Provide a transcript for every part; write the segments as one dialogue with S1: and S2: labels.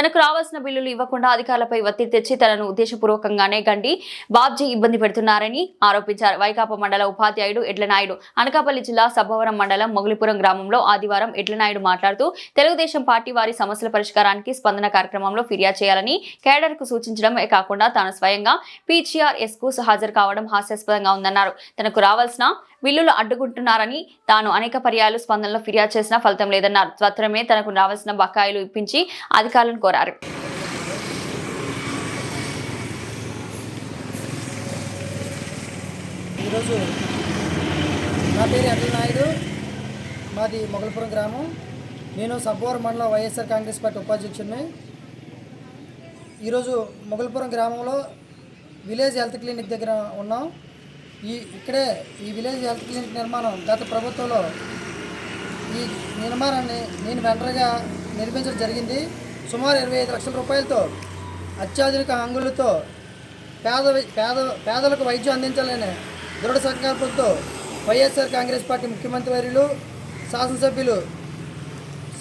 S1: తనకు రావాల్సిన బిల్లులు ఇవ్వకుండా అధికారులపై ఒత్తిడి తెచ్చి తనను ఉద్దేశపూర్వకంగానే గండి బాబ్జీ ఇబ్బంది పెడుతున్నారని ఆరోపించారు. వైకాపా మండల ఉపాధ్యాయుడు ఎడ్లనాయుడు అనకాపల్లి జిల్లా సబ్బవరం మండలం మొగలిపురం గ్రామంలో ఆదివారం ఎడ్లనాయుడు మాట్లాడుతూ తెలుగుదేశం పార్టీ వారి సమస్యల పరిష్కారానికి స్పందన కార్యక్రమంలో ఫిర్యాదు చేయాలని కేడర్ కు సూచించడమే కాకుండా తాను స్వయంగా PGRS కు హాజరు కావడం హాస్యాస్పదంగా ఉందన్నారు. తనకు రావాల్సిన బిల్లులు అడ్డుకుంటున్నారని తాను అనేక పర్యాయాలు స్పందనలో ఫిర్యాదు చేసినా ఫలితం లేదన్నారు. త్వరమే తనకు రావాల్సిన బకాయిలు ఇప్పించి అధికారులను కోరారు.
S2: ఈరోజు నా పేరు ఎడ్లనాయుడు, మాది మొగలిపురం గ్రామం. నేను సబ్బవరం మండలం వైఎస్ఆర్ కాంగ్రెస్ పార్టీ ఉపాధ్యక్షుడిని. ఈరోజు మొగలిపురం గ్రామంలో విలేజ్ హెల్త్ క్లినిక్ దగ్గర ఉన్నాం. ఇక్కడే ఈ విలేజ్ హెల్త్ క్లినిక్ నిర్మాణం గత ప్రభుత్వంలో ఈ నిర్మాణాన్ని నేను వెంటనే నిర్మించడం జరిగింది. సుమారు 25 లక్షల రూపాయలతో అత్యాధునిక హంగులతో పేదలకు వైద్యం అందించాలనే దృఢ సంకల్పంతో వైఎస్ఆర్ కాంగ్రెస్ పార్టీ ముఖ్యమంత్రి వర్యులు, శాసనసభ్యులు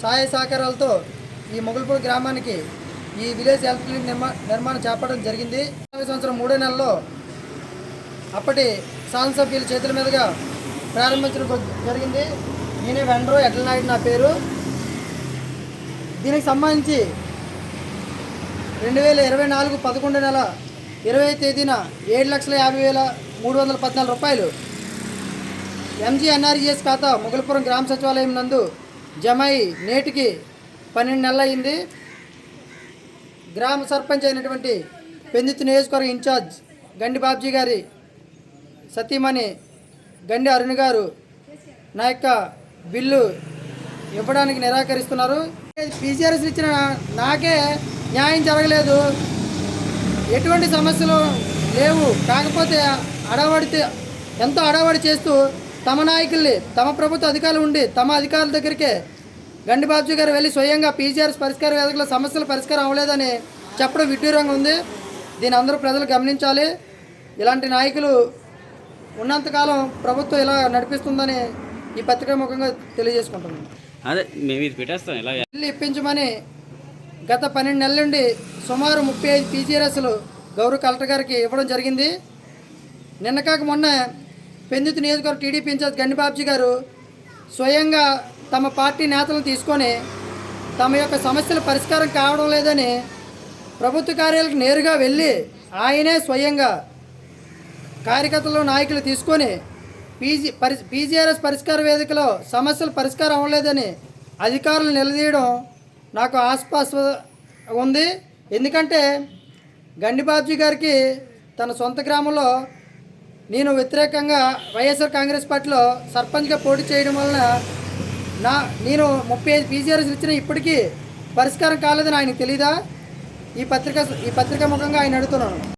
S2: సహాయ సహకారాలతో ఈ మొగలిపూడి గ్రామానికి ఈ విలేజ్ హెల్త్ క్లినిక్ నిర్మాణం చేపట్టడం జరిగింది. సంవత్సరం 3వ నెలలో అప్పటి శాసనసభ్యుల చేతుల మీదుగా ప్రారంభించడం జరిగింది. నేనే వెండరు ఎడ్లనాయుడు నా పేరు. దీనికి సంబంధించి 2024 11 నెల 20వ తేదీన 7,50,314 రూపాయలు MGNREGS ఖాతా మొగలిపురం గ్రామ సచివాలయం నందు జమ అయి నేటికి 12 నెలలు అయింది. గ్రామ సర్పంచ్ అయినటువంటి పెందుతు నియోజకవర్గ ఇన్ఛార్జ్ గండి బాబ్జీ గారి సతీమణి గండి అరుణ్ గారు నా యొక్క బిల్లు ఇవ్వడానికి నిరాకరిస్తున్నారు. PGRS ఇచ్చిన నాకే న్యాయం జరగలేదు, ఎటువంటి సమస్యలు లేవు. కాకపోతే ఎంతో అడవాడి చేస్తూ తమ నాయకుల్ని, తమ ప్రభుత్వ అధికారులు ఉండి తమ అధికారుల దగ్గరికే గండి బాబ్జీ గారు వెళ్ళి స్వయంగా PGRS పరిష్కార వేదికలో సమస్యల పరిష్కారం అవ్వలేదని చెప్పడం విడ్డూరంగా ఉంది. దీని అందరూ ప్రజలు గమనించాలి. ఇలాంటి నాయకులు ఉన్నంతకాలం ప్రభుత్వం ఇలా నడిపిస్తుందని ఈ పత్రికా ముఖంగా తెలియజేసుకుంటున్నాం.
S3: అదే మేము ఇది పెట్టేస్తాం. ఇలా
S2: బిల్లు ఇప్పించమని గత 12 నెలల నుండి సుమారు 35 PGRSలు గౌరవ కలెక్టర్ గారికి ఇవ్వడం జరిగింది. నిన్న కాక మొన్న పెందుతు నియోజకవర్గ TDP ఇన్ఛార్జ్ గండి బాబ్జీ గారు స్వయంగా తమ పార్టీ నేతలను తీసుకొని తమ యొక్క సమస్యల పరిష్కారం కావడం లేదని ప్రభుత్వ కార్యాలయాలకు నేరుగా వెళ్ళి ఆయనే స్వయంగా కార్యకర్తలు నాయకులు తీసుకొని PGRS పరిష్కార వేదికలో సమస్యలు పరిష్కారం అవ్వలేదని అధికారులు నిలదీయడం నాకు ఆస్పాస్పదంగా ఉంది. ఎందుకంటే గండి బాబ్జీ గారికి తన సొంత గ్రామంలో నేను వ్యతిరేకంగా వైఎస్ఆర్ కాంగ్రెస్ పార్టీలో సర్పంచ్గా పోటీ చేయడం వలన నేను 35 PGRS ఇచ్చిన ఇప్పటికీ పరిష్కారం కాలేదని ఆయనకు తెలీదా? ఈ పత్రికా ముఖంగా ఆయన అడుగుతున్నాను.